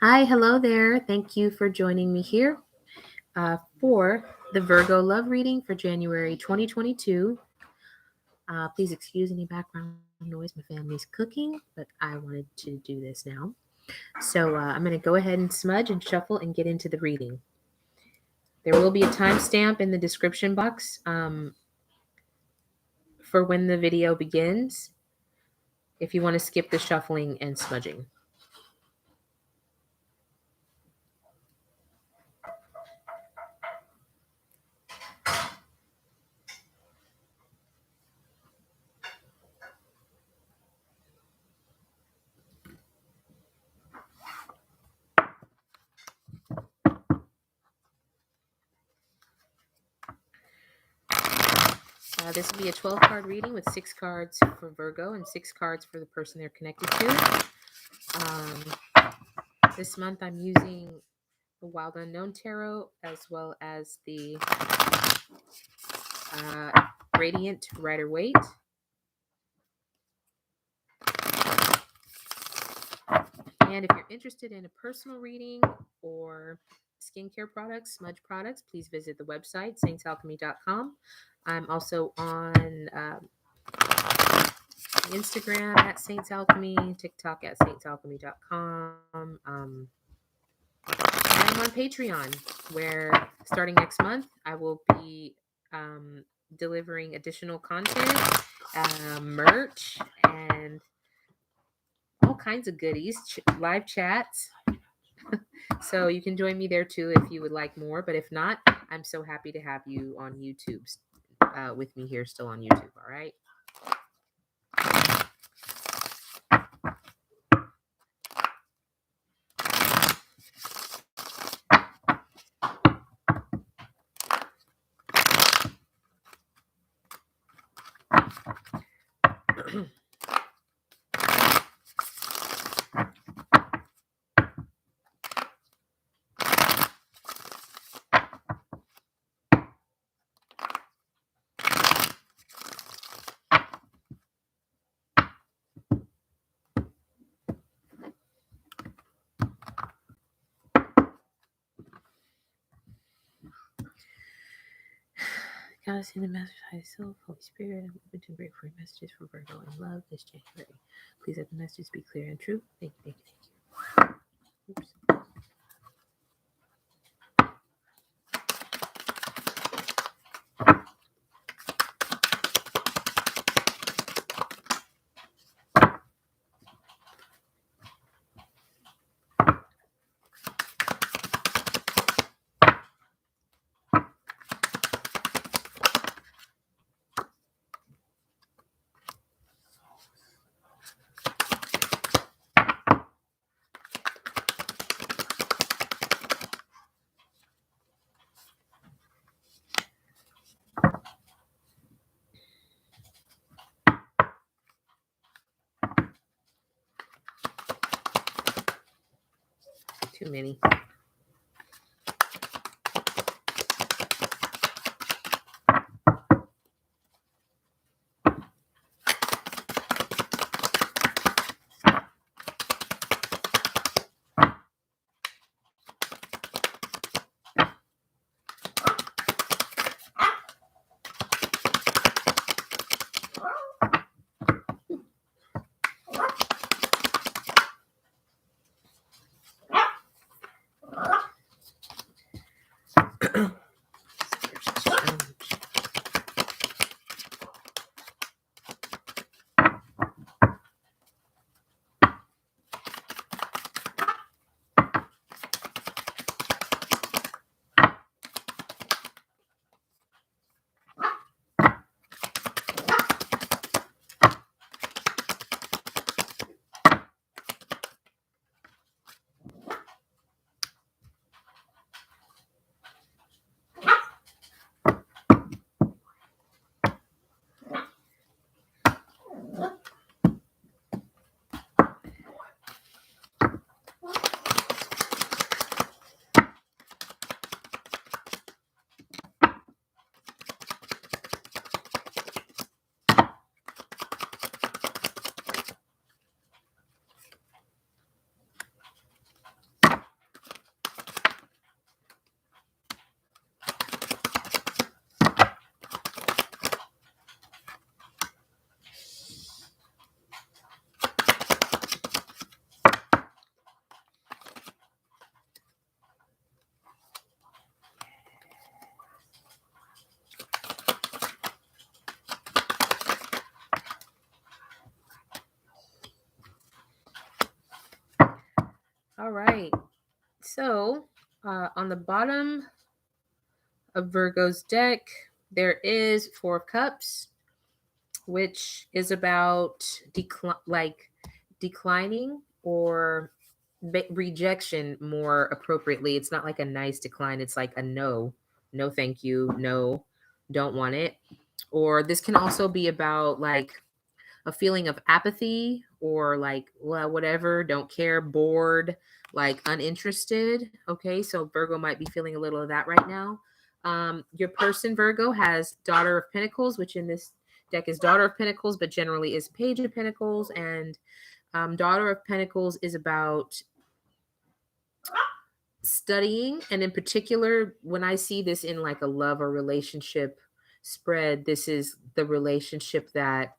Hi, hello there. Thank you for joining me here for the Virgo Love Reading for January 2022. Please excuse any background noise. My family's cooking, but I wanted to do this now. So I'm going to go ahead and smudge and shuffle and get into the reading. There will be a timestamp in the description box for when the video begins if you want to skip the shuffling and smudging. This will be a 12-card reading with 6 cards for Virgo and 6 cards for the person they're connected to. This month I'm using the Wild Unknown Tarot as well as the Radiant Rider-Waite. And if you're interested in a personal reading or skincare products, smudge products, please visit the website, saintsalchemy.com. I'm also on Instagram at saintsalchemy, TikTok at saintsalchemy.com. And I'm on Patreon, where starting next month, I will be delivering additional content, merch, and all kinds of goodies, live chats. So you can join me there too if you would like more. But if not, I'm so happy to have you on YouTube with me here still on YouTube. All right. God is in the Master's High Self, Holy Spirit. I'm open to break free messages from Virgo and love this January. Please let the messages be clear and true. Thank you, thank you, thank you. Oops. Too many. All right. So on the bottom of Virgo's deck, there is Four of Cups, which is about declining or rejection more appropriately. It's not like a nice decline. It's like a no, no, thank you, no, don't want it. Or this can also be about like a feeling of apathy or like, well, whatever, don't care, bored, like uninterested. Okay, so Virgo might be feeling a little of that right now. Your person, Virgo, has Daughter of Pentacles, which in this deck is Daughter of Pentacles, but generally is Page of Pentacles. And Daughter of Pentacles is about studying. And in particular, when I see this in like a love or relationship spread, this is the relationship that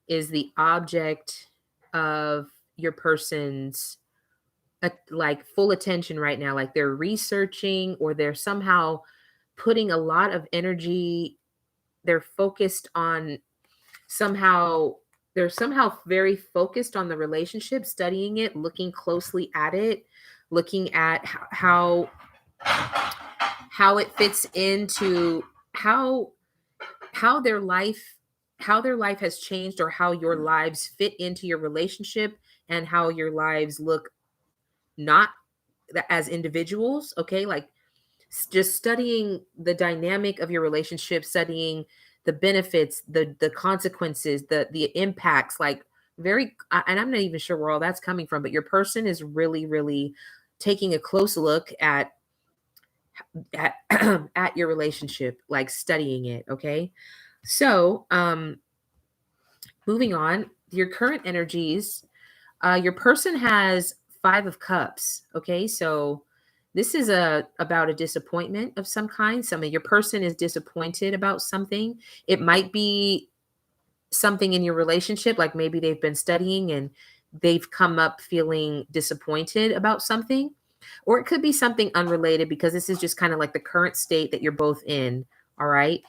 is the object of your person's like full attention right now. Like they're researching or they're somehow putting a lot of energy. They're focused on somehow, they're somehow very focused on the relationship, studying it, looking closely at it, looking at how it fits into how their life has changed, or how your lives fit into your relationship, and how your lives look not as individuals. Okay, like just studying the dynamic of your relationship, studying the benefits, the consequences, the impacts, like very, and I'm not even sure where all that's coming from, but your person is really taking a close look at at your relationship, like studying it. Okay, so moving on, your current energies, your person has Five of Cups. Okay, so this is about a disappointment of some kind. Some of your person is disappointed about something. It might be something in your relationship, like maybe they've been studying and they've come up feeling disappointed about something, or it could be something unrelated, because this is just kind of like the current state that you're both in. All right.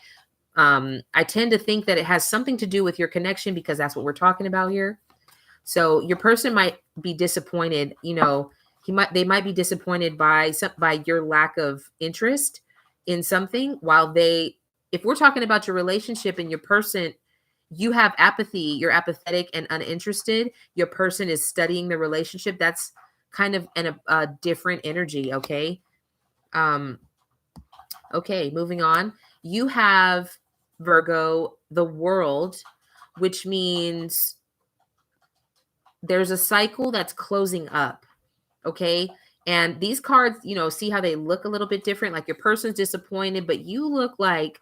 I tend to think that it has something to do with your connection, because that's what we're talking about here. So your person might be disappointed, they might be disappointed by your lack of interest in something, while if we're talking about your relationship and your person, you have apathy, you're apathetic and uninterested. Your person is studying the relationship. That's kind of a different energy. Okay. Okay, moving on. You have, Virgo, the World, which means there's a cycle that's closing up. Okay. And these cards, see how they look a little bit different. Like your person's disappointed, but you look like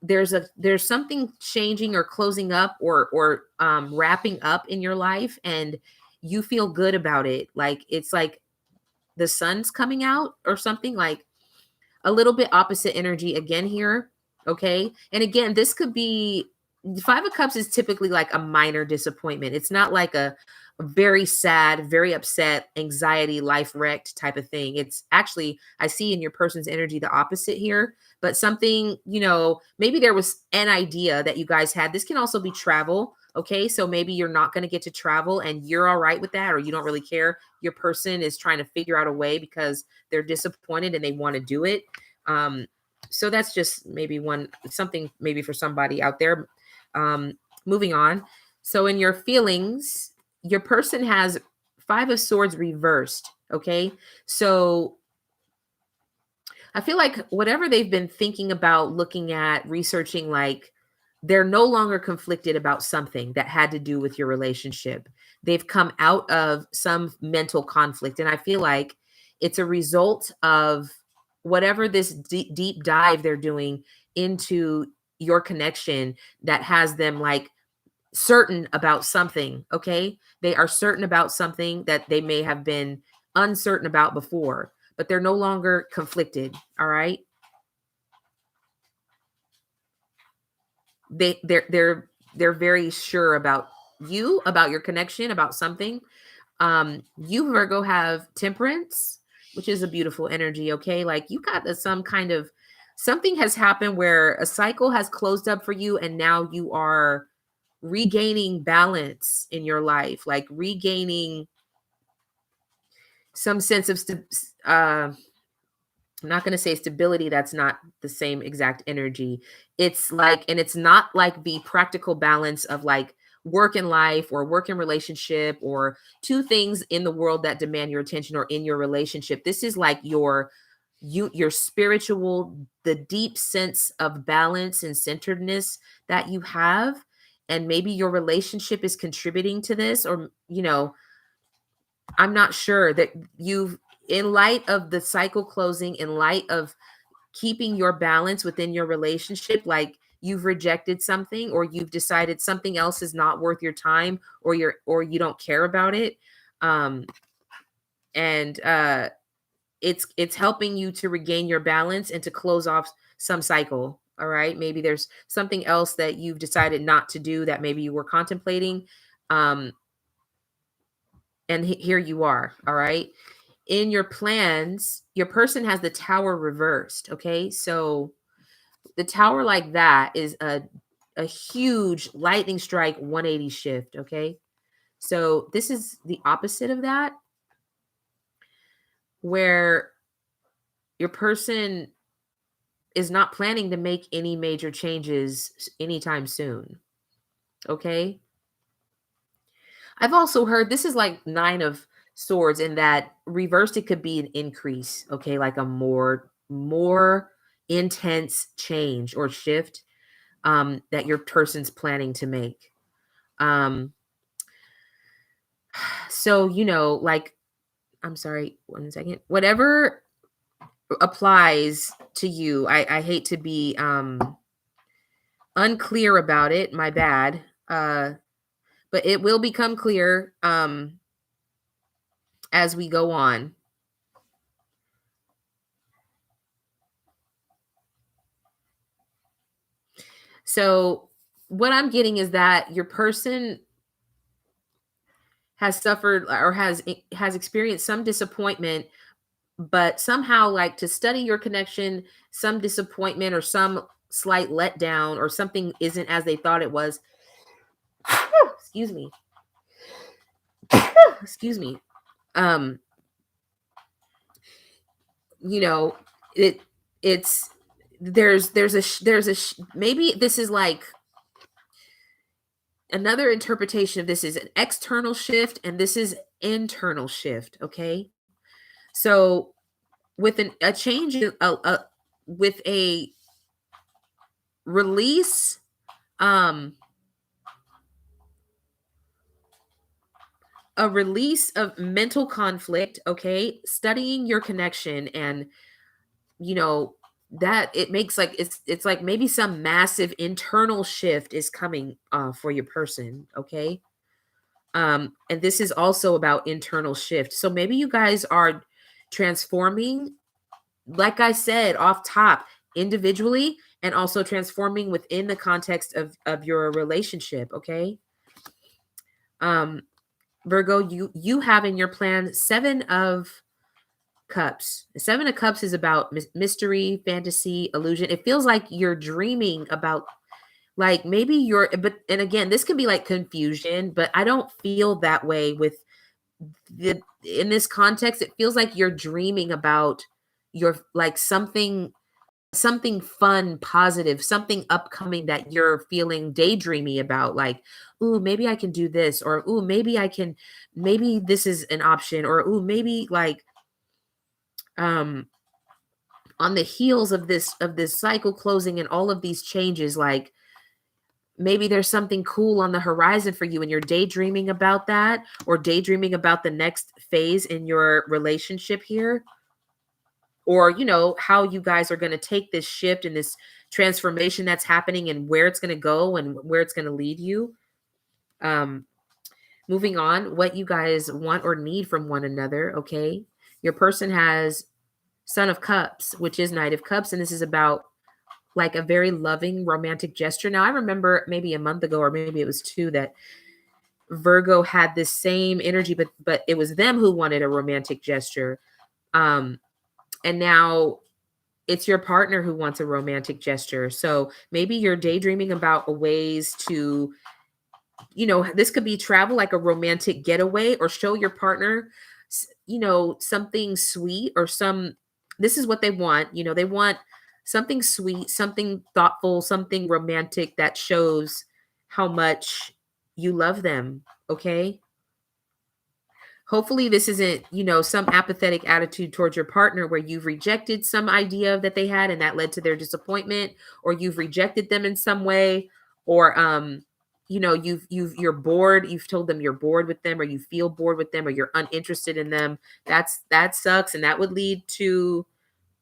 there's something changing or closing up, or wrapping up in your life, and you feel good about it. Like it's like the sun's coming out or something, like a little bit opposite energy again here. Okay. And again, this could be, Five of Cups is typically like a minor disappointment. It's not like a very sad, very upset, anxiety, life wrecked type of thing. It's actually, I see in your person's energy the opposite here, but something, maybe there was an idea that you guys had. This can also be travel. Okay. So maybe you're not going to get to travel and you're all right with that, or you don't really care. Your person is trying to figure out a way because they're disappointed and they want to do it. So that's just maybe something maybe for somebody out there. Moving on. So in your feelings, your person has Five of Swords reversed. Okay. So I feel like whatever they've been thinking about, looking at, researching, like they're no longer conflicted about something that had to do with your relationship. They've come out of some mental conflict. And I feel like it's a result of whatever this deep dive they're doing into your connection that has them like certain about something. Okay. They are certain about something that they may have been uncertain about before, but they're no longer conflicted. All right. They're very sure about you, about your connection, about something. You, Virgo, have Temperance, which is a beautiful energy. Okay. Like you got some kind of, something has happened where a cycle has closed up for you. And now you are regaining balance in your life, like regaining some sense of I'm not going to say stability. That's not the same exact energy. It's like, and it's not like the practical balance of like work and life or work and relationship or two things in the world that demand your attention or in your relationship. This is like your spiritual, the deep sense of balance and centeredness that you have. And maybe your relationship is contributing to this, or, I'm not sure that you've, in light of the cycle closing, in light of keeping your balance within your relationship, like you've rejected something or you've decided something else is not worth your time, or you don't care about it. And it's helping you to regain your balance and to close off some cycle. All right. Maybe there's something else that you've decided not to do that maybe you were contemplating. And here you are. All right. In your plans, your person has the tower reversed. Okay. So the tower like that is a huge lightning strike 180 shift. Okay. So this is the opposite of that, where your person is not planning to make any major changes anytime soon. Okay. I've also heard this is like 9 of Swords, in that reversed, it could be an increase. Okay. Like a more intense change or shift that your person's planning to make. Um, so, like, I'm sorry, 1 second. Whatever applies to you, I hate to be unclear about it. My bad. But it will become clear as we go on. So, what I'm getting is that your person has suffered or has experienced some disappointment, but somehow, like, to study your connection, some disappointment or some slight letdown or something isn't as they thought it was. Excuse me. Excuse me. Um, you know, it it's maybe this is like another interpretation of this is an external shift and this is internal shift. Okay. So with a change with a release, a release of mental conflict. Okay. Studying your connection, and you know that it makes like it's like maybe some massive internal shift is coming for your person. Okay. And this is also about internal shift. So maybe you guys are transforming, like I said off top, individually, and also transforming within the context of your relationship. Okay. um Virgo, you have in your plan 7 of Cups. 7 of Cups is about mystery, fantasy, illusion. It feels like you're dreaming about, like, maybe but and again, this can be like confusion, but I don't feel that way with in this context. It feels like you're dreaming about your, like, something fun, positive, something upcoming that you're feeling daydreamy about, like, ooh, maybe I can do this, or ooh, maybe this is an option, or ooh, maybe like um on the heels of this cycle closing and all of these changes, like maybe there's something cool on the horizon for you and you're daydreaming about that, or daydreaming about the next phase in your relationship here, or how you guys are going to take this shift and this transformation that's happening and where it's going to go and where it's going to lead you. um Moving on, what you guys want or need from one another. Okay, your person has Son of Cups, which is Knight of Cups, and this is about like a very loving romantic gesture. Now, I remember maybe a month ago, or maybe it was 2, that Virgo had this same energy, but it was them who wanted a romantic gesture. And now it's your partner who wants a romantic gesture. So maybe you're daydreaming about ways to, this could be travel, like a romantic getaway, or show your partner something sweet or this is what they want. They want something sweet, something thoughtful, something romantic that shows how much you love them. Okay. Hopefully this isn't, some apathetic attitude towards your partner where you've rejected some idea that they had and that led to their disappointment, or you've rejected them in some way, or you're bored, you've told them you're bored with them, or you feel bored with them, or you're uninterested in them. That sucks, and that would lead to,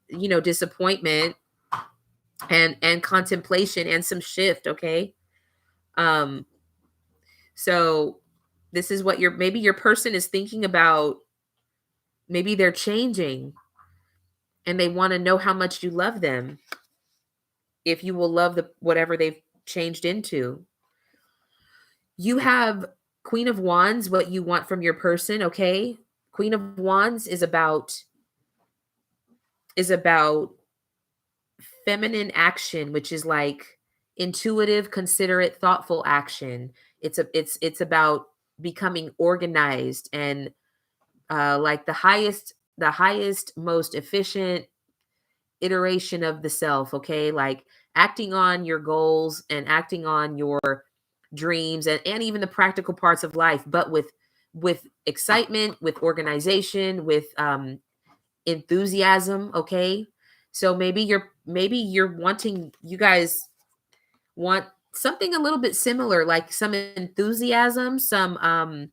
disappointment and contemplation and some shift, okay? Um so this is what maybe your person is thinking about. Maybe they're changing and they want to know how much you love them. If you will love whatever they've changed into. You have Queen of Wands, what you want from your person, okay? Queen of Wands is about feminine action, which is like intuitive, considerate, thoughtful action. It's about becoming organized and like the highest, most efficient iteration of the self, okay? Like acting on your goals and acting on your dreams and even the practical parts of life, but with excitement, with organization, with enthusiasm, okay? So maybe you're wanting, you guys want something a little bit similar, like some enthusiasm, some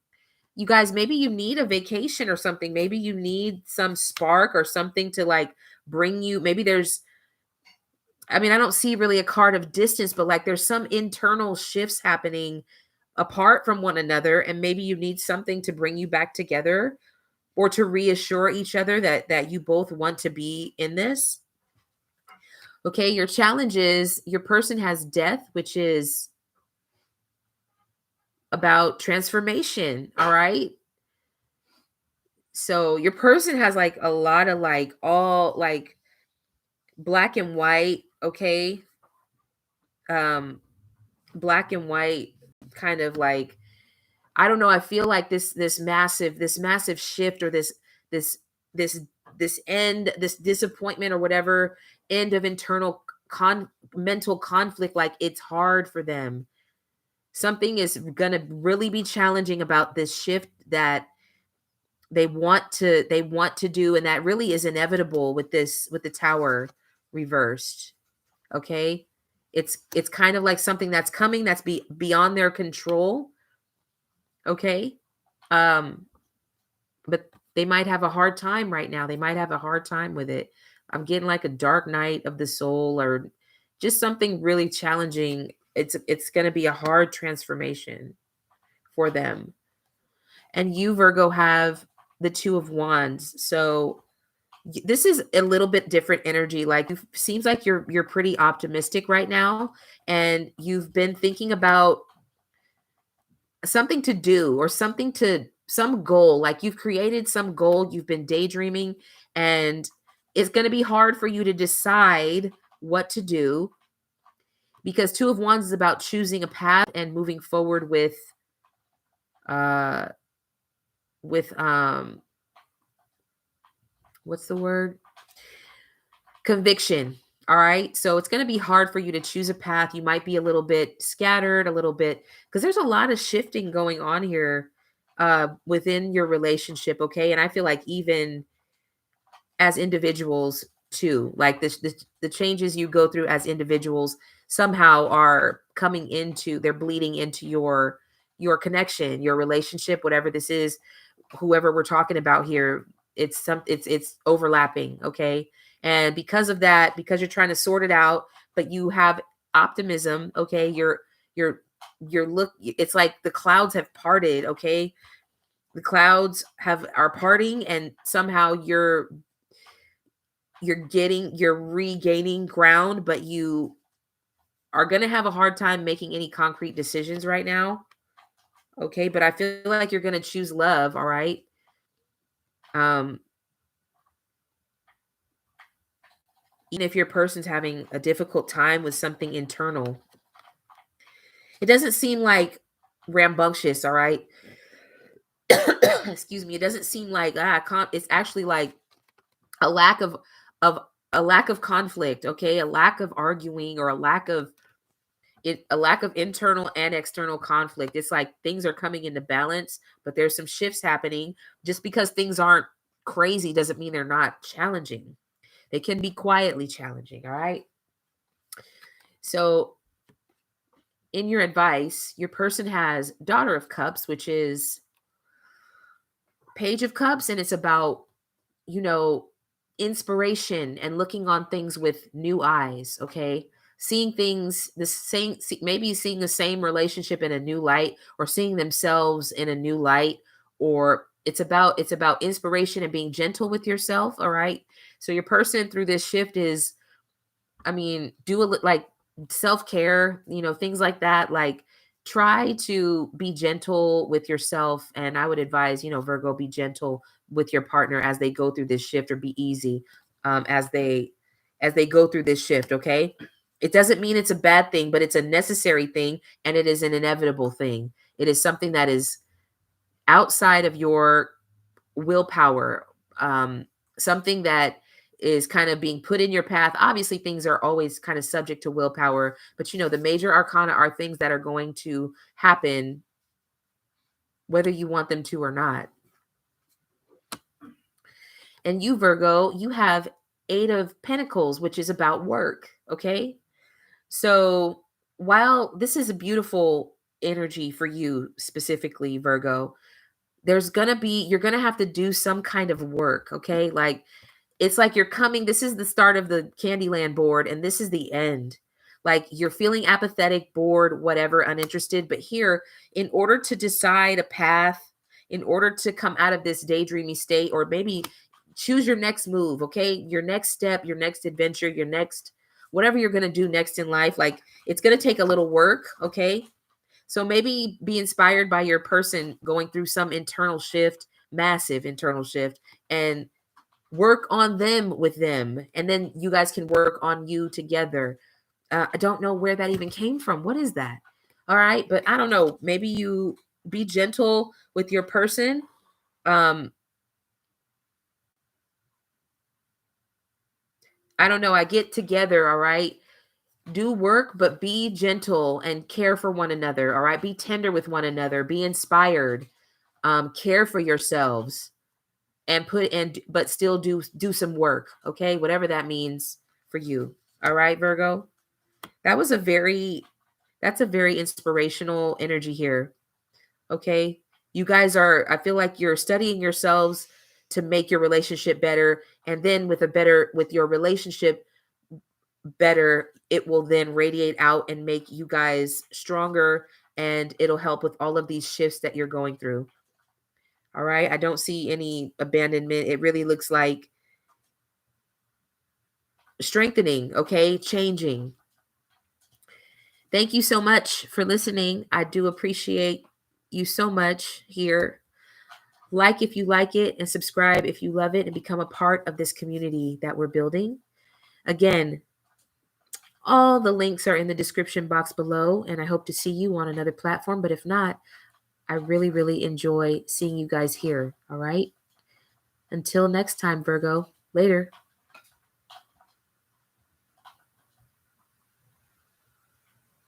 you guys, maybe you need a vacation or something. Maybe you need some spark or something to like bring you. Maybe I don't see really a card of distance, but like there's some internal shifts happening apart from one another. And maybe you need something to bring you back together or to reassure each other that you both want to be in this. Okay. Your challenge is your person has death, which is about transformation. All right. So your person has like a lot of like all like black and white, okay? Um Black and white kind of like, I don't know, I feel like this massive shift, or this this this disappointment or whatever, end of internal mental conflict, like it's hard for them. Something is going to really be challenging about this shift that they want to do, and that really is inevitable with the tower reversed. Okay. It's kind of like something that's coming that's beyond their control. Okay. um but they might have a hard time right now. They might have a hard time with it. I'm getting like a dark night of the soul, or just something really challenging. It's going to be a hard transformation for them. And you, Virgo, have the Two of Wands. So this is a little bit different energy. Like it seems like you're pretty optimistic right now, and you've been thinking about something to do, or some goal. Like you've created some goal, you've been daydreaming, and it's going to be hard for you to decide what to do, because Two of Wands is about choosing a path and moving forward uh with what's the word? Conviction. All right. So it's going to be hard for you to choose a path. You might be a little bit scattered, a little bit, because there's a lot of shifting going on here within your relationship. Okay. And I feel like even as individuals too, like the changes you go through as individuals somehow are they're bleeding into your connection, your relationship, whatever this is, whoever we're talking about here. It's overlapping. Okay. And because of that, because you're trying to sort it out, but you have optimism. Okay. You're it's like the clouds have parted. Okay. The clouds are parting, and somehow you're regaining ground, but you are going to have a hard time making any concrete decisions right now. Okay. But I feel like you're going to choose love. All right. um Even if your person's having a difficult time with something internal, it doesn't seem like rambunctious. All right. excuse me, it doesn't seem like it's actually like a lack of a lack of conflict, okay? A lack of arguing, or a lack of internal and external conflict. It's like things are coming into balance, but there's some shifts happening. Just because things aren't crazy doesn't mean they're not challenging. They can be quietly challenging, all right? So, in your advice, your person has Daughter of Cups, which is Page of Cups, and it's about, you know, inspiration and looking on things with new eyes, okay? Seeing things the same, maybe seeing the same relationship in a new light, or seeing themselves in a new light, or it's about inspiration and being gentle with yourself, all right? So your person through this shift is, I mean, like self-care, things like that. Like, try to be gentle with yourself. And I would advise, Virgo, be gentle with your partner as they go through this shift, or be easy as they go through this shift, okay? It doesn't mean it's a bad thing, but it's a necessary thing, and it is an inevitable thing. It is something that is outside of your willpower, something that is kind of being put in your path. Obviously, things are always kind of subject to willpower, but the major arcana are things that are going to happen whether you want them to or not. And you, Virgo, you have Eight of Pentacles, which is about work, okay? So while this is a beautiful energy for you specifically, Virgo, you're gonna have to do some kind of work, okay? Like, it's like you're coming, this is the start of the Candyland board, and this is the end. Like, you're feeling apathetic, bored, whatever, uninterested. But here, in order to decide a path, in order to come out of this daydreamy state, or maybe choose your next move, okay? Your next step, your next adventure, your next, whatever you're going to do next in life, like, it's going to take a little work, okay? So maybe be inspired by your person going through some internal shift, massive internal shift, and work on them with them, and then you guys can work on you together. I don't know where that even came from. What is that? All right, but I don't know. Maybe you be gentle with your person. I don't know. I get together. All right, do work, but be gentle and care for one another. All right, be tender with one another. Be inspired. Care for yourselves, and but still do some work, okay? Whatever that means for you. All right, Virgo. That was that's a very inspirational energy here. Okay? You guys I feel like you're studying yourselves to make your relationship better, and then with your relationship better, it will then radiate out and make you guys stronger, and it'll help with all of these shifts that you're going through. All right? I don't see any abandonment. It really looks like strengthening, okay? Changing. Thank you so much for listening. I do appreciate you so much here. Like if you like it, and subscribe if you love it, and become a part of this community that we're building. Again, all the links are in the description box below, and I hope to see you on another platform. But if not, I really, really enjoy seeing you guys here. All right? Until next time, Virgo. Later.